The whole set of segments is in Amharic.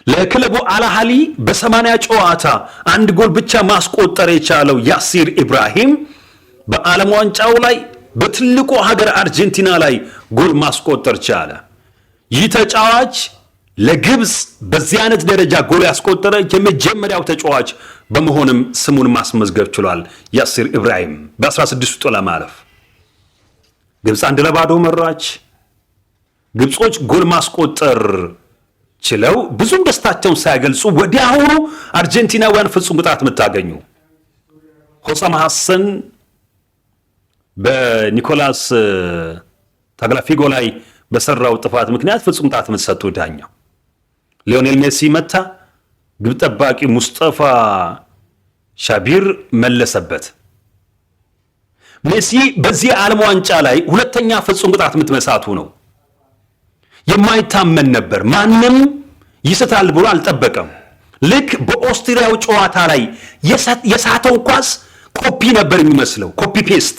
ለክለቡ አልአህሊ በ80 ጨዋታ አንድ ጎል ብቻ ማስቆጠር የቻለው ያሲር ኢብራሂም በዓለም ዋንጫው ላይ በትልቁ ሀገር አርጀንቲና ላይ ጎል ማስቆጠር ቻለ። ይህ ተጫዋች ለግብጽ በዚህ አይነት ደረጃ ጎል ያስቆጠረ የመጀመሪያው ተጫዋች በመሆንም ስሙን ማስመዝገብ ችሏል። ያሲር ኢብራሂም በ16 ጥሎ ማለፍ ግብጽ 1-0 መራች። ግብጾች ጎል ማስቆጠር ችለው ብዙም ደስታቸውን ሳይገልጹ ወዲያውኑ አርጀንቲናውያን ፍጹም ቅጣት ምታገኙ ሆሳም ሐሰን በኒኮላስ ታግላፊጎ ላይ በሰራው ጥፋት ምክንያት ፍጹም ቅጣት ምትሰጡ ዳኛው ሊዮኔል ሜሲ መታ፣ ግብ ጠባቂ ሙስጠፋ ሻቢር መለሰበት። ሜሲ በዚህ ዓለም ዋንጫ ላይ ሁለተኛ ፍጹም ቅጣት ምትመሳቱ ነው። የማይታመን ነበር። ማንም ይስታል ብሎ አልጠበቀም። ልክ በኦስትሪያው ጨዋታ ላይ የሳተው ኳስ ኮፒ ነበር የሚመስለው፣ ኮፒ ፔስት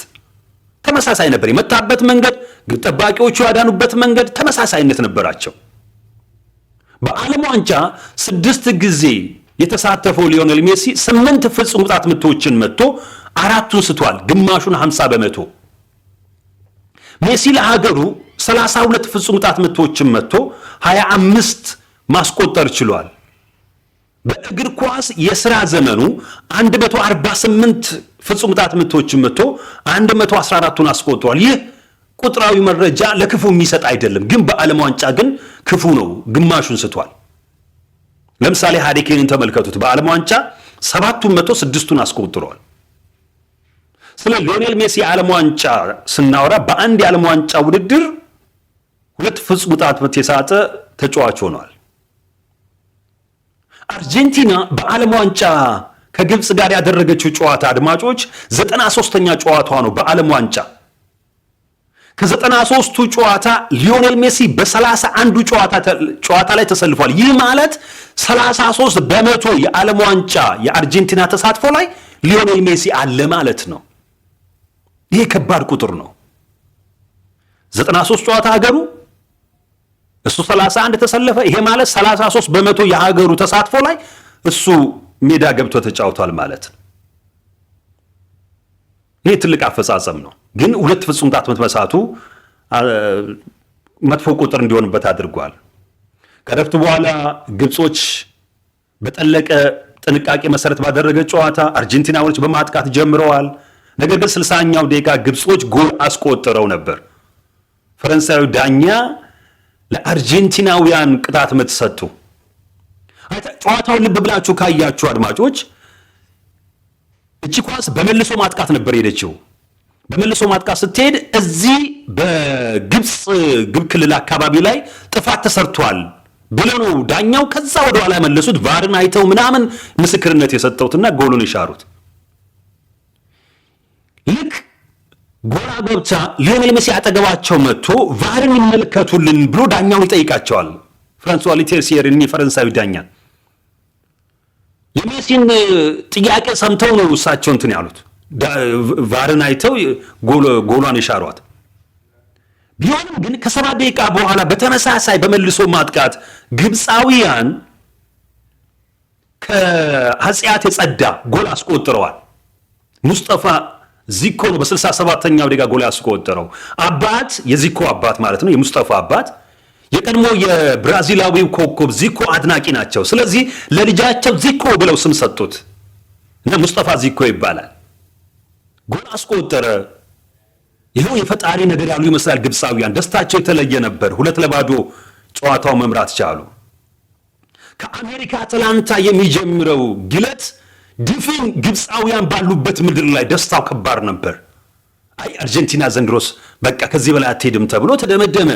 ተመሳሳይ ነበር። የመታበት መንገድ፣ ግብ ጠባቂዎቹ ያዳኑበት መንገድ ተመሳሳይነት ነበራቸው። በዓለም ዋንጫ 6 ጊዜ የተሳተፈው ሊዮኔል ሜሲ 8 ፍጹም ቅጣት ምቶችን መጥቶ 4ቱን ስቷል፣ ግማሹን 50%። ሜሲ ለሀገሩ 32 ፍጹም ቅጣት ምቶችን መጥቶ 25 ማስቆጠር ችሏል። በእግር ኳስ የሥራ ዘመኑ 148 ፍጹም ቅጣት ምቶችን መጥቶ 114ቱን አስቆጥሯል። ይህ ቁጥራዊ መረጃ ለክፉ የሚሰጥ አይደለም፣ ግን በዓለም ዋንጫ ግን ክፉ ነው። ግማሹን ስቷል። ለምሳሌ ሃሪኬንን ተመልከቱት። በዓለም ዋንጫ 7ቱን መጥቶ 6ቱን አስቆጥሯል። ስለ ሊዮኔል ሜሲ የዓለም ዋንጫ ስናወራ በአንድ የዓለም ዋንጫ ውድድር 2 ፍጹም ቅጣት ምት የሳተ ተጫዋች ሆኗል። አርጀንቲና በዓለም ዋንጫ ከግብጽ ጋር ያደረገችው ጨዋታ አድማጮች 93ኛ ጨዋታዋ ነው። በዓለም ዋንጫ ከ93ቱ ጨዋታ ሊዮኔል ሜሲ በ31ዱ ጨዋታ ላይ ተሰልፏል። ይህ ማለት 33% የዓለም ዋንጫ የአርጀንቲና ተሳትፎ ላይ ሊዮኔል ሜሲ አለ ማለት ነው። ይሄ ከባድ ቁጥር ነው። 93 ጨዋታ ሀገሩ እሱ 31 ተሰለፈ። ይሄ ማለት 33% የሀገሩ ተሳትፎ ላይ እሱ ሜዳ ገብቶ ተጫውቷል ማለት ነው። ይሄ ትልቅ አፈጻጸም ነው። ግን 2 ፍጹም ቅጣት ምት መሳቱ መጥፎ ቁጥር እንዲሆንበት አድርጓል። ከረፍት በኋላ ግብጾች በጠለቀ ጥንቃቄ መሰረት ባደረገ ጨዋታ አርጀንቲናዎች በማጥቃት ጀምረዋል። ነገር ግን 60ኛው ደቂቃ ግብጾች ጎል አስቆጥረው ነበር። ፈረንሳዊ ዳኛ ለአርጀንቲናውያን ቅጣት ምት ሰጡ። ጨዋታውን ልብ ብላችሁ ካያችሁ አድማጮች እቺ ኳስ በመልሶ ማጥቃት ነበር ሄደችው። በመልሶ ማጥቃት ስትሄድ እዚህ በግብጽ ግብ ክልል አካባቢ ላይ ጥፋት ተሰርቷል ብለው ነው ዳኛው ከዛ ወደ ኋላ መለሱት። ቫርን አይተው ምናምን ምስክርነት የሰጠውትና ጎሉን ይሻሩት። ልክ ጎላ ገብታ ሊዮኔል ሜሲ አጠገባቸው መጥቶ ቫርን ይመልከቱልን ብሎ ዳኛውን ይጠይቃቸዋል። ፍራንሷ ሊቴርሲየር እኒ ፈረንሳዊ ዳኛ የሜሲን ጥያቄ ሰምተው ነው እሳቸው እንትን ያሉት። ቫርን አይተው ጎሏን ይሻሯት። ቢሆንም ግን ከ7 ደቂቃ በኋላ በተመሳሳይ በመልሶ ማጥቃት ግብፃውያን ከኃጢአት የጸዳ ጎል አስቆጥረዋል። ሙስጠፋ ዚኮ ነው በ67ኛው ደቂቃ ጎል ያስቆጠረው። አባት የዚኮ አባት ማለት ነው፣ የሙስጠፋ አባት የቀድሞ የብራዚላዊው ኮከብ ዚኮ አድናቂ ናቸው። ስለዚህ ለልጃቸው ዚኮ ብለው ስም ሰጡት እና ሙስጠፋ ዚኮ ይባላል። ጎል አስቆጠረ። ይኸው የፈጣሪ ነገር ያሉ ይመስላል። ግብፃውያን ደስታቸው የተለየ ነበር። 2-0 ጨዋታው መምራት ቻሉ። ከአሜሪካ አትላንታ የሚጀምረው ግለት ድፍን ግብፃውያን ባሉበት ምድር ላይ ደስታው ከባድ ነበር። አይ አርጀንቲና ዘንድሮስ በቃ ከዚህ በላይ አትሄድም ተብሎ ተደመደመ።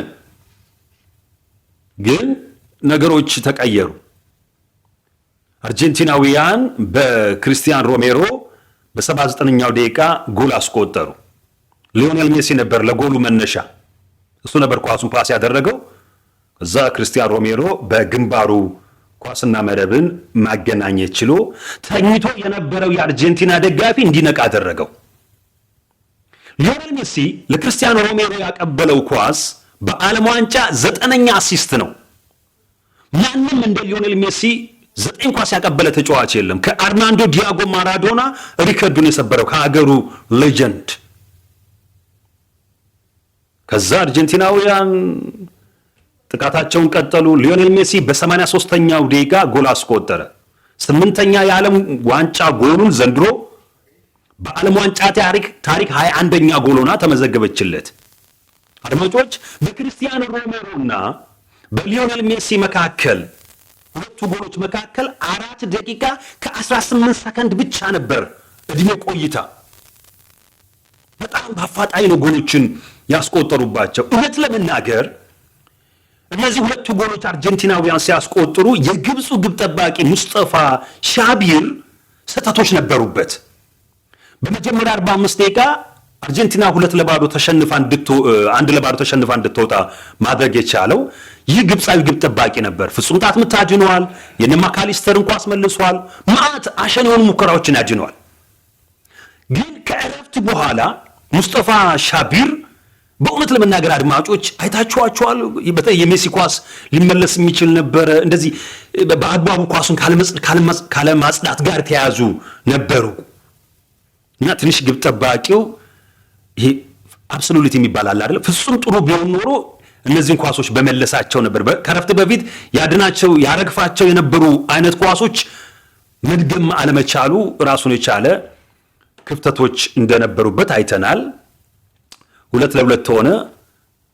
ግን ነገሮች ተቀየሩ። አርጀንቲናውያን በክሪስቲያን ሮሜሮ በ79ኛው ደቂቃ ጎል አስቆጠሩ። ሊዮኔል ሜሲ ነበር ለጎሉ መነሻ። እሱ ነበር ኳሱን ፓስ ያደረገው። እዛ ክሪስቲያን ሮሜሮ በግንባሩ ኳስና መረብን ማገናኘት ችሎ ተኝቶ የነበረው የአርጀንቲና ደጋፊ እንዲነቃ አደረገው። ሊዮኔል ሜሲ ለክሪስቲያኖ ሮሜሮ ያቀበለው ኳስ በዓለም ዋንጫ 9ኛ አሲስት ነው። ማንም እንደ ሊዮኔል ሜሲ 9 ኳስ ያቀበለ ተጫዋች የለም። ከአርማንዶ ዲያጎ ማራዶና ሪከርዱን የሰበረው ከሀገሩ ሌጀንድ። ከዛ አርጀንቲናውያን ጥቃታቸውን ቀጠሉ። ሊዮኔል ሜሲ በ83ኛው ደቂቃ ጎል አስቆጠረ። 8ኛ የዓለም ዋንጫ ጎሉን ዘንድሮ በዓለም ዋንጫ ታሪክ 21ኛ ጎል ሆና ተመዘገበችለት። አድማጮች በክርስቲያኖ ሮሜሮና በሊዮኔል ሜሲ መካከል ሁለቱ ጎሎች መካከል 4 ደቂቃ ከ18 ሰከንድ ብቻ ነበር እድሜ ቆይታ። በጣም በአፋጣኝ ነው ጎሎችን ያስቆጠሩባቸው። እውነት ለመናገር እነዚህ ሁለቱ ጎሎች አርጀንቲናውያን ሲያስቆጥሩ የግብፁ ግብ ጠባቂ ሙስጠፋ ሻቢር ስህተቶች ነበሩበት። በመጀመሪያ 45 ደቂቃ አርጀንቲና 2-0 ተሸንፋ እንድትወጣ ማድረግ የቻለው ይህ ግብፃዊ ግብ ጠባቂ ነበር። ፍጹም ቅጣት ምት አድኗል። የነ ማካሊስተርን ኳስ መልሷል። ማአት አሸናውን ሙከራዎችን አድኗል። ግን ከእረፍት በኋላ ሙስጠፋ ሻቢር በእውነት ለመናገር አድማጮች አይታችኋቸዋል። በተለይ የሜሲ ኳስ ሊመለስ የሚችል ነበረ። እንደዚህ በአግባቡ ኳሱን ካለማጽዳት ጋር ተያዙ ነበሩ እና ትንሽ ግብ ጠባቂው ይሄ አብሶሉት የሚባል አለ አይደል? ፍጹም ጥሩ ቢሆን ኖሮ እነዚህን ኳሶች በመለሳቸው ነበር። ከረፍት በፊት ያረግፋቸው የነበሩ አይነት ኳሶች መድገም አለመቻሉ ራሱን የቻለ ክፍተቶች እንደነበሩበት አይተናል። 2-2 ሆነ።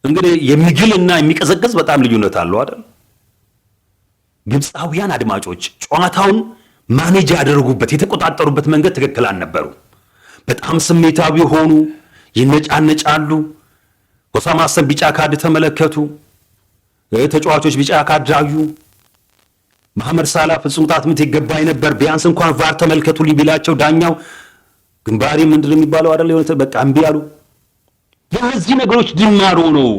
እንግዲህ የሚግልና የሚቀዘቅዝ በጣም ልዩነት አለው አይደል? ግብፃውያን አድማጮች ጨዋታውን ማኔጅ ያደረጉበት የተቆጣጠሩበት መንገድ ትክክል አልነበሩ። በጣም ስሜታዊ ሆኑ፣ ይነጫነጫሉ። ሆሳም ሐሰን ቢጫ ካርድ ተመለከቱ። ተጫዋቾች ቢጫ ካርድ አዩ። መሐመድ ሳላ ፍጹም ቅጣት ምት ይገባኝ ነበር ቢያንስ እንኳን ቫር ተመልከቱልኝ ቢላቸው ዳኛው ግንባሪ ምንድን ነው የሚባለው አይደል? የሆነ በቃ እምቢ አሉ። የእነዚህ ነገሮች ድማሮ ነው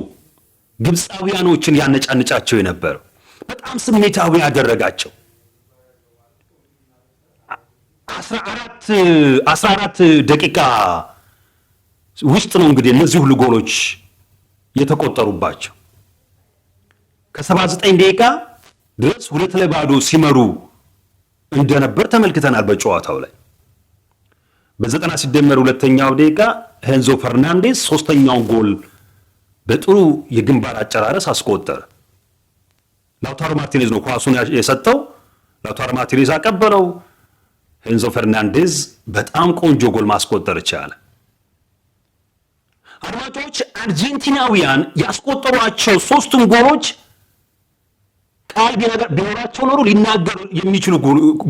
ግብፃውያኖችን ያነጫነጫቸው የነበረው። በጣም ስሜታዊ ያደረጋቸው 14 ደቂቃ ውስጥ ነው እንግዲህ እነዚህ ሁሉ ጎሎች የተቆጠሩባቸው። ከ79 ደቂቃ ድረስ 2-0 ሲመሩ እንደነበር ተመልክተናል በጨዋታው ላይ። በ90 ሲደመር ሁለተኛው ደቂቃ ሄንዞ ፈርናንዴዝ ሶስተኛውን ጎል በጥሩ የግንባር አጨራረስ አስቆጠረ። ላውታሮ ማርቲኔዝ ነው ኳሱን የሰጠው። ላውታሮ ማርቲኔዝ አቀበለው። ሄንዞ ፈርናንዴዝ በጣም ቆንጆ ጎል ማስቆጠር ቻለ። አድማጮች አርጀንቲናውያን ያስቆጠሯቸው 3ቱም ጎሎች ቃል ቢኖራቸው ኖሮ ሊናገሩ የሚችሉ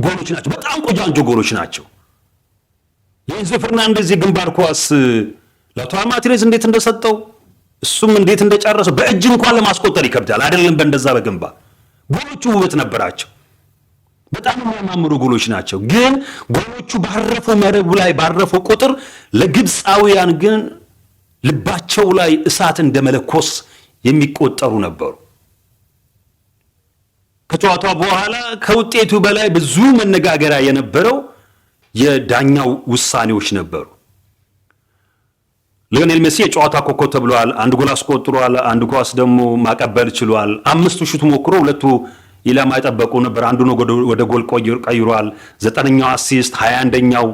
ጎሎች ናቸው። በጣም ቆንጆ ጎሎች ናቸው። የኤንዞ ፈርናንዴዝ የግንባር ኳስ ላውታሮ ማርቲኔዝ እንዴት እንደሰጠው እሱም እንዴት እንደጨረሰው በእጅ እንኳን ለማስቆጠር ይከብዳል አይደለም። በእንደዛ በግንባር ጎሎቹ ውበት ነበራቸው። በጣም የሚያማምሩ ጎሎች ናቸው። ግን ጎሎቹ ባረፈው መረቡ ላይ ባረፈው ቁጥር ለግብፃውያን ግን ልባቸው ላይ እሳት እንደመለኮስ የሚቆጠሩ ነበሩ። ከጨዋታው በኋላ ከውጤቱ በላይ ብዙ መነጋገሪያ የነበረው የዳኛው ውሳኔዎች ነበሩ። ሊዮኔል ሜሲ የጨዋታ ኮከብ ተብሏል። 1 ጎል አስቆጥሯል። 1 ኳስ ደግሞ ማቀበል ችሏል። 5 ሹት ሞክሮ 2 ኢላማ የጠበቁ ነበር። አንዱን ወደ ጎል ቀይሯል። 9ኛው አሲስት 21ኛው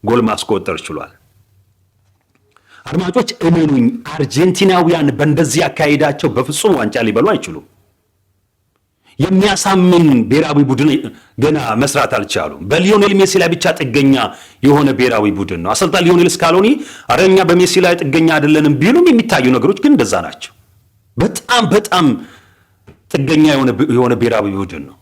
ጎል ማስቆጠር ችሏል። አድማጮች እመኑኝ አርጀንቲናውያን በእንደዚህ አካሄዳቸው በፍጹም ዋንጫ ሊበሉ አይችሉም። የሚያሳምን ብሔራዊ ቡድን ገና መስራት አልቻሉም። በሊዮኔል ሜሲ ላይ ብቻ ጥገኛ የሆነ ብሔራዊ ቡድን ነው። አሰልጣኝ ሊዮኔል ስካሎኒ አረኛ በሜሲ ላይ ጥገኛ አይደለንም ቢሉም የሚታዩ ነገሮች ግን እንደዛ ናቸው። በጣም ጥገኛ የሆነ ብሔራዊ ቡድን ነው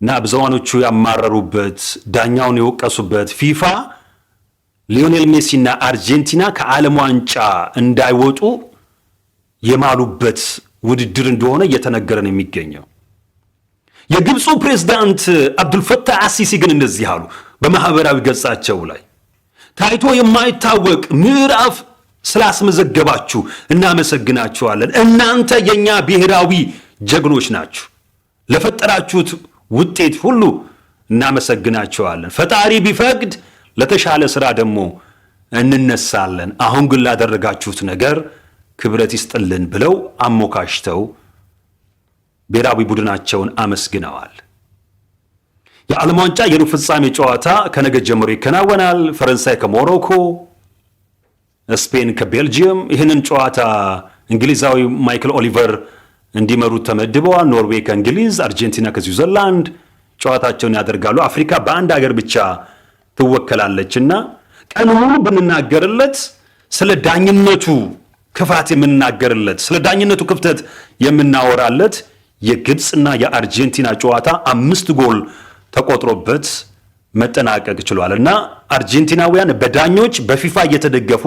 እና ብዙዎቹ ያማረሩበት ዳኛውን የወቀሱበት ፊፋ ሊዮኔል ሜሲና አርጀንቲና ከዓለም ዋንጫ እንዳይወጡ የማሉበት ውድድር እንደሆነ እየተነገረ ነው የሚገኘው። የግብፁ ፕሬዝዳንት አብዱልፈታህ አሲሲ ግን እንደዚህ አሉ በማህበራዊ ገጻቸው ላይ ታይቶ የማይታወቅ ምዕራፍ ስላስመዘገባችሁ እናመሰግናችኋለን። እናንተ የኛ ብሔራዊ ጀግኖች ናችሁ። ለፈጠራችሁት ውጤት ሁሉ እናመሰግናችኋለን። ፈጣሪ ቢፈቅድ ለተሻለ ስራ ደግሞ እንነሳለን። አሁን ግን ላደረጋችሁት ነገር ክብረት ይስጥልን ብለው አሞካሽተው ብሔራዊ ቡድናቸውን አመስግነዋል። የዓለም ዋንጫ የሩብ ፍጻሜ ጨዋታ ከነገ ጀምሮ ይከናወናል። ፈረንሳይ ከሞሮኮ፣ ስፔን ከቤልጂየም። ይህንን ጨዋታ እንግሊዛዊ ማይክል ኦሊቨር እንዲመሩት ተመድበዋል። ኖርዌይ ከእንግሊዝ፣ አርጀንቲና ከስዊዘርላንድ ጨዋታቸውን ያደርጋሉ። አፍሪካ በአንድ ሀገር ብቻ ትወከላለችና ቀን ሙሉ ብንናገርለት ስለ ዳኝነቱ ክፋት የምንናገርለት ስለ ዳኝነቱ ክፍተት የምናወራለት የግብፅና የአርጀንቲና ጨዋታ 5 ጎል ተቆጥሮበት መጠናቀቅ ችሏል እና አርጀንቲናውያን በዳኞች በፊፋ እየተደገፉ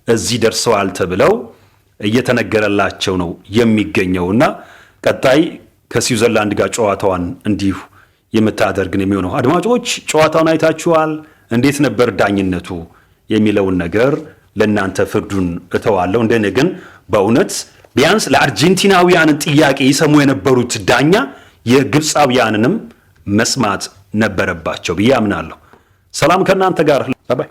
እዚህ ደርሰዋል ተብለው እየተነገረላቸው ነው የሚገኘውና ቀጣይ ከስዊዘርላንድ ጋር ጨዋታዋን እንዲሁ የምታደርግን የሚሆነው። አድማጮች ጨዋታውን አይታችኋል። እንዴት ነበር ዳኝነቱ የሚለውን ነገር ለእናንተ ፍርዱን እተዋለሁ። እንደኔ ግን በእውነት ቢያንስ ለአርጀንቲናውያን ጥያቄ ይሰሙ የነበሩት ዳኛ የግብፃውያንንም መስማት ነበረባቸው ብዬ አምናለሁ። ሰላም ከእናንተ ጋር። ባይ